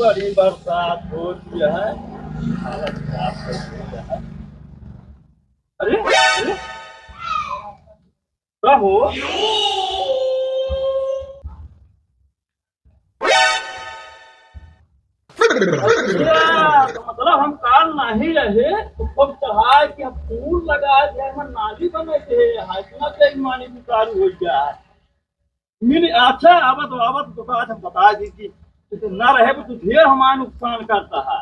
बड़ी बरसात होती है, हालत खराब कर दिया है। अरे अरे क्या हो? अच्छा, तो मतलब हम काल नहीं रहे तो खूब चढ़ाए कि हम फूल लगाए थे, हम नाली बने थे, इतना बेईमानी चालू हो गया है। अच्छा आवत तो आज हम बता दी कि तू न रहे तो ढेर हमारा नुकसान करता है।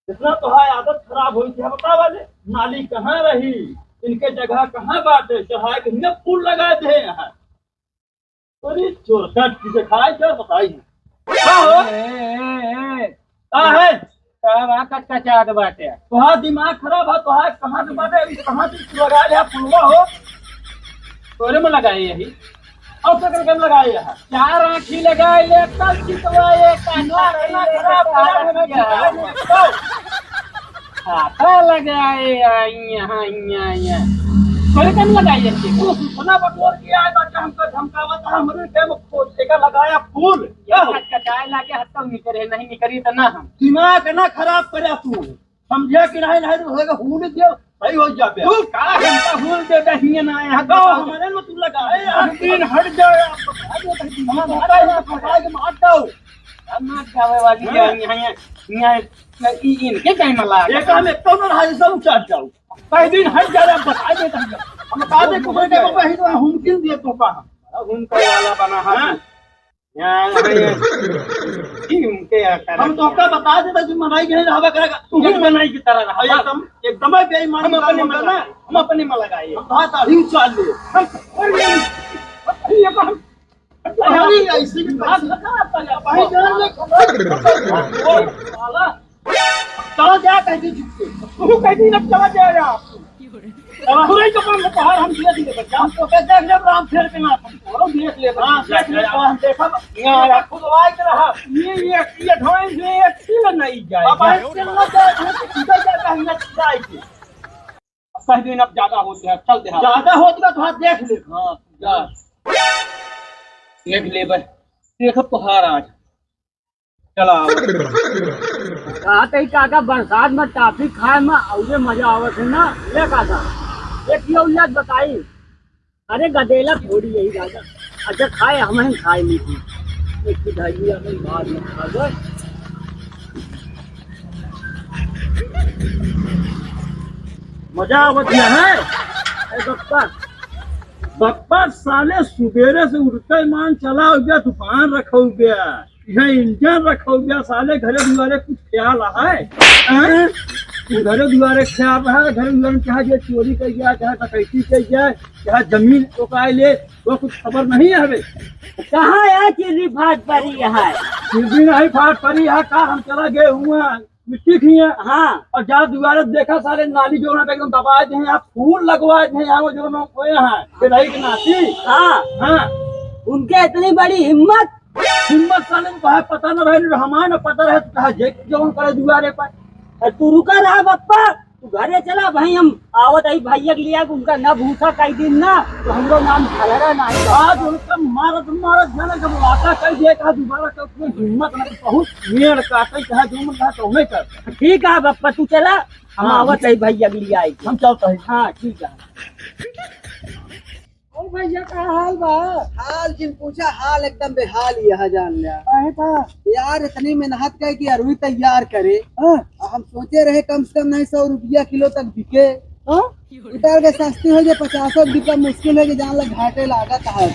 इतना तो है, आदत खराब हुई थी। बता वाले नाली कहाँ रही, इनके जगह कहाँ बाटे, चढ़ाए के हिंगे फूल लगाए थे यहाँ। अरे चोर कट की दिखाए क्या बताइए क्या हो? क्या है कचाट बाटे तुम्हारा दिमाग खराब है, तुम्हारा कहाँ से बाटे, कहाँ से लगाए रहे फूलवा हो? तोरे में लगाए यही अब तक करके लगाए यहाँ। चार आँखी लगाए एक कल चितवाए एक इतना खराब खराब है ना, खाता लगाए यहाँ यहाँ तोरे कम लगाए तू सुना बटोर किया है बच्चा हमको धमकावत है, हमरे के मुख से लगाया फूल क्या हो? कचाए लाके हत्ता निकरे नहीं निकरी तो ना हम दिमाग ना खराब करे तू, समझे कि नहीं नहीं तो होगा हुल दे सही हो जाबे। तू का घंटा फूल दे दहिए ना यहाँ गाओ हमारे में तू लगाए यार, दिन हट जाए आप हम बता है फटा के मार दो। मार जावे वाली यहाँ इनके कहीं में लागे एक हम एक तो ना हाजिर सब चाट जाओ, कई दिन हट जा रहा बता दे हम बता दे कोई के वही तो मुमकिन दिए तो का हम उनका वाला बना है यहाँ हम तो का बता देता कि मनाई के नहीं रहबा करेगा, तू ही बनाई की तरह रहा एकदम बेईमान हम अपने में लगाए हम अपने में लगाए हम बात अभी चाल ले हम अरे ऐसे की बात भाई जान ले साला चला जा कहती चुपके तू कहती ना चला जा रहा आप पूरे को हम पहाड़ हम दिए दिए बच्चा हम तो कहते हैं जब राम फेर के ना हम देख ले हां देख ले हम देखा यहां खुद आए के रहा ये ढोई से एक किलो नहीं जाए अब इसके ना जाए सीधा जाता है ना जाए के कह दिन अब ज्यादा होते हैं चल दे ज्यादा होता तो हाथ देख ले हां जा देख ले बस देख पहाड़ आज चला कहा काका बरसात में टॉफी खाए में और मजा आवत है ना ले काका एक ये उल्लास बताई अरे गदेला थोड़ी यही दादा अच्छा खाए हम खाए नहीं थी एक धाई हमें बाद में खा गए मजा आवत है बप्पा बप्पा साले सुबेरे से उठते मान चला हो गया, तूफान रखा हो गया, यह इंजन रखा हो गया, साले घरे दुआरे कुछ ख्याल है घरे दुआरे ख्याल रहा घरे दुआरे चाहे जो चोरी कर गया चाहे डकैती कर गया चाहे जमीन टोकाए ले वो कुछ खबर नहीं है हमें कहाँ है चिल्ली फाट पड़ी है चिल्ली नहीं फाट पड़ी है का हम चला गए हुआ मिट्टी थी हाँ और जहाँ दुआरे देखा सारे नाली जो एकदम दबाए थे यहाँ फूल लगवाए थे यहाँ वो जो रही की नाती हाँ हाँ उनके इतनी बड़ी हिम्मत साले को पता न रहे हमारे पता रहे तो जो करे दुआरे पर तू रुका रहा बप्पा तू घरे चला भाई हम आवत आई भैया के लिया उनका न भूखा कई दिन ना तो हम लोग नाम खलरा ना आज उनका मारत जाने जब वाका कर दिया कहा दोबारा का उसमें हिम्मत नहीं बहुत मेड़ काटे कहा जो मन कहा तो नहीं करता ठीक है बप्पा तू चला हम आवत आई भैया के लिए आई हम चलते हैं हाँ ठीक है और भैया का हाल बा हाल जिन पूछा हाल एकदम बेहाल यह जान लिया था यार इतनी मेहनत करे कि अरुई तैयार करे हम सोचे रहे कम से कम नहीं 100 रुपया किलो तक बिके उतर के सस्ती हो जाए 50 बिका मुश्किल है कि जान लग घाटे लागत है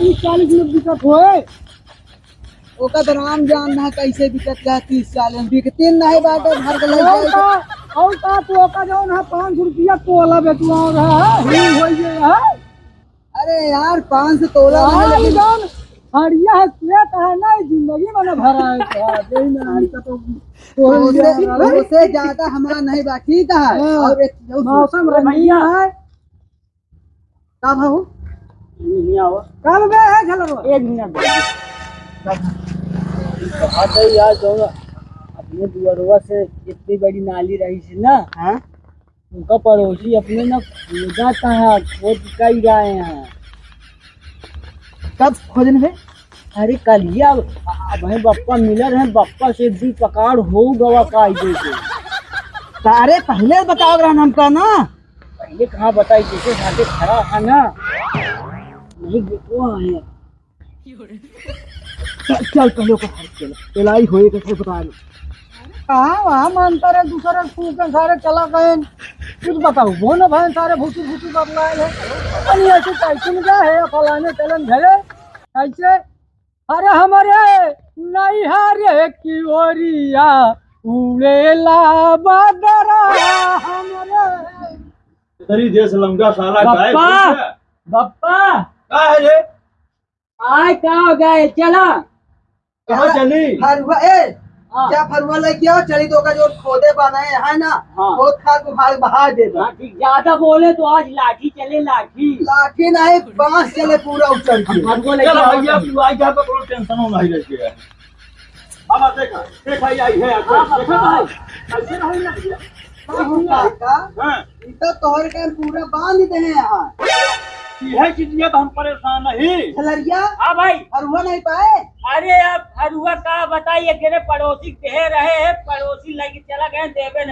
30-40 में बिकत होए ओका तो राम जान ना कैसे बिकत है 30-40 बिकती नहीं बाटे घर के लग और का तो ओका जो ना 500 रुपया तोला बेचवा रहा है अरे यार 500 तोला हरिया है ना जिंदगी में भरा है उससे ज्यादा हमारा नहीं बा ठीक है और एक मौसम रमैया है कब हो कब गए है चलो 1 मिनट यार जो अपने दुआरवा से इतनी बड़ी नाली रही थी ना हाँ उनका पड़ोसी अपने ना जाता है खोद कई गए हैं कब खोजने में अरे कलिया भाई बप्पा मिलर है, बप्पा से भी पकड़ हो गवा कायदे से। तारे पहले बताओ रहा हमका ना। पहले कहाँ बताई, जैसे साथे खड़ा है ना, नहीं वो है। चल पहले को चलाई होए कैसे बता लो। कहाँ वहाँ मानता रहे दूसरा के सारे चला गए, कुछ बताओ वो ना भाई सारे भूतू भूतू कर लाए है। अरे ऐसे कैसे में क्या है फलाने चलन झले ऐसे। अरे हमारे नहीं हारे की ओरिया उड़ेला बदरा हमारे। तेरी देश लंका साला गाय बप्पा बप्पा का है रे? आय कहाँ हो गए चला। कहाँ चली? फरुआ हाँ। क्या फरुआ लेके आओ, चली तो का जो खोदे बनाए है ना, हाँ। खोद खाद को भाग बहा दे दो। ज्यादा बोले तो आज लाठी चले लाठी। लाठी नहीं बांस चले पूरा उचल के। हमको चल भैया तू आई जा, तो कोई टेंशन नहीं रहती है। अब देखा आई है ऐसे नहीं ना भैया। काका हां ई तो तोहर के पूरा बांध दे हैं यहाँ। यह चीज़ तो हम परेशान नहीं। खलरिया हाँ भाई। फरुआ नहीं पाए। अरे अब हरुआ का बताइए, तेरे पड़ोसी कह रहे हैं, पड़ोसी लगे चला गए देवे न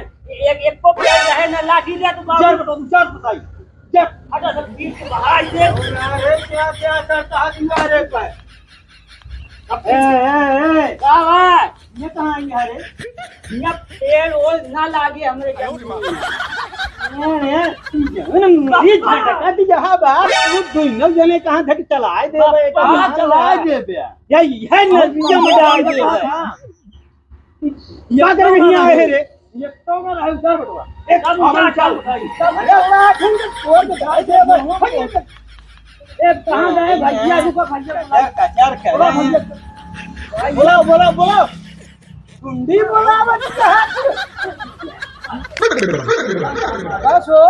एक को पेड़ रहे न लाठी लिया तो बाबू चल तो चल बताई चल। हटा सब तीर से बहाई दे। अरे क्या क्या करता है तुम्हारे पे? क्या भाई ये कहाँ आई है रे? ये पेड़ ओल ना लागे हमरे जमीन ये झटका दी जहाँ बात तू दोनों जने कहाँ धक चलाए देवे, कहाँ चलाए देवे यही नजरिया में डाल देवे। याद रहे नहीं आए हैं रे। ये तो में रहे उधर बटवा एक हम चल लाठी छोड़ के भाई दे। एक कहाँ गए भैया जी को भैया कचर करे। बोला बोला बोला सुंडी बोला बस हो।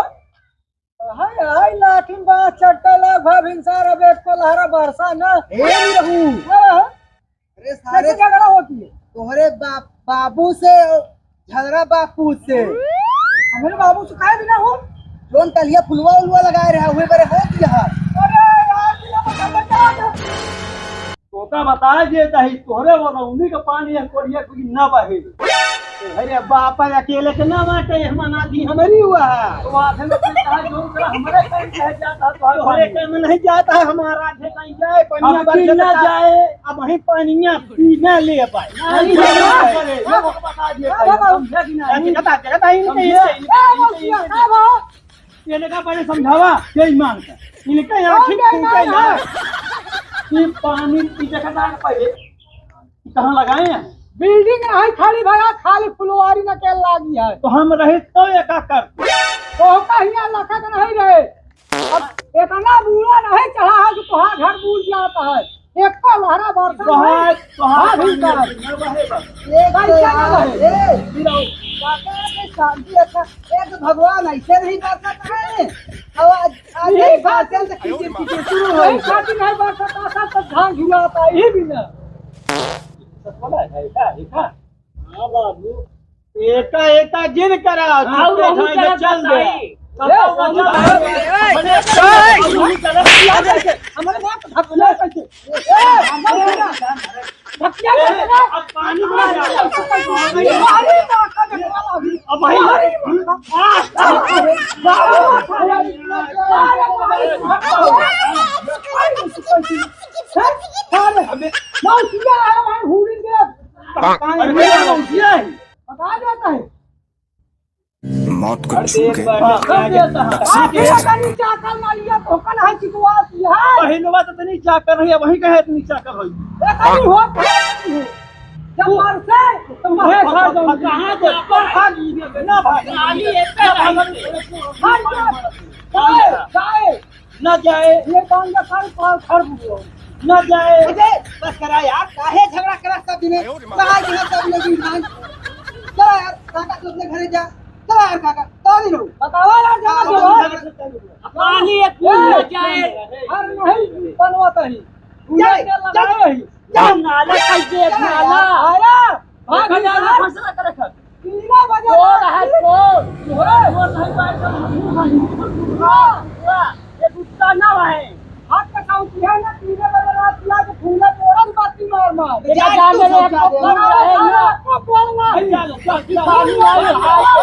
हाय हाय लाठी बा चट्टला भविंसार अब एक को लहरा बरसा ना ए रहू अरे सारे कैसे झगड़ा होती है तोहरे बाबू से झगड़ा बापू से। हमारे बाबू से काहे बिना हो। जोन तलिया फुलवा उलवा लगाए रहा हुए बड़े हो गया। अरे यार बिना बता तोता बता देता है तोहरे वो उन्हीं का पानी है कोरिया कुछ ना बहे। अरे बाप अकेले से ना बांटे हमारा दी हमारी हुआ है। तो आधे में कहा जो करा हमारे कहीं कह जाता तो तोहरे काम नहीं जाता है हमारा आधे कहीं जाए पानी अब पीना जाए। अब वही पानिया पीना ले पाए नहीं करे ये वो बता दिया समझा कि नहीं कहता कहता ही नहीं ये का पहले समझावा ये ईमान का इनके यहाँ ठीक फूटे ना कि पानी पीछे का दाग पहले कहाँ लगाए हैं। बिल्डिंग है खाली भरा खाली फुलवारी न के लागी है तो हम रहे तो एक कर तो कहिया लखा के नहीं रहे। अब इतना बुरा नहीं चढ़ा है कि तुहार घर बूझ जाता है। एक तो लहरा बरसा है तोहार भी कर शांति अच्छा एक भगवान ऐसे नहीं कर सकता है। आगे भाषण से खींचे शुरू हो कोई खाती नहीं बरसा का सब धान झुलाता है ये भी ना। हाँ बाबू एका एका जिन करा चल दे हमारे बात धक्का कैसे मौत को छू के पहले बात तो नहीं चाकर रही है वही कहे इतनी चाकर रही न जाए न जाए बस करा यार काहे झगड़ा करा सब दिन कहा कि सब लोग मान चला यार काका तू अपने घरे जा चला यार काका तो नहीं लो बतावा यार जाना पानी एक हो जाए हर नहीं बनवाता ही नाला कैसे नाला आया भाग जाना फैसला कर रखा 3 बजे और है तो वो नहीं बात ये कुत्ता ना है हाथ का काउंट है ना 3 बजे रात ला के फूला तोड़ा बात देखा जाने रे, कम रहे ना, पानी आई हाय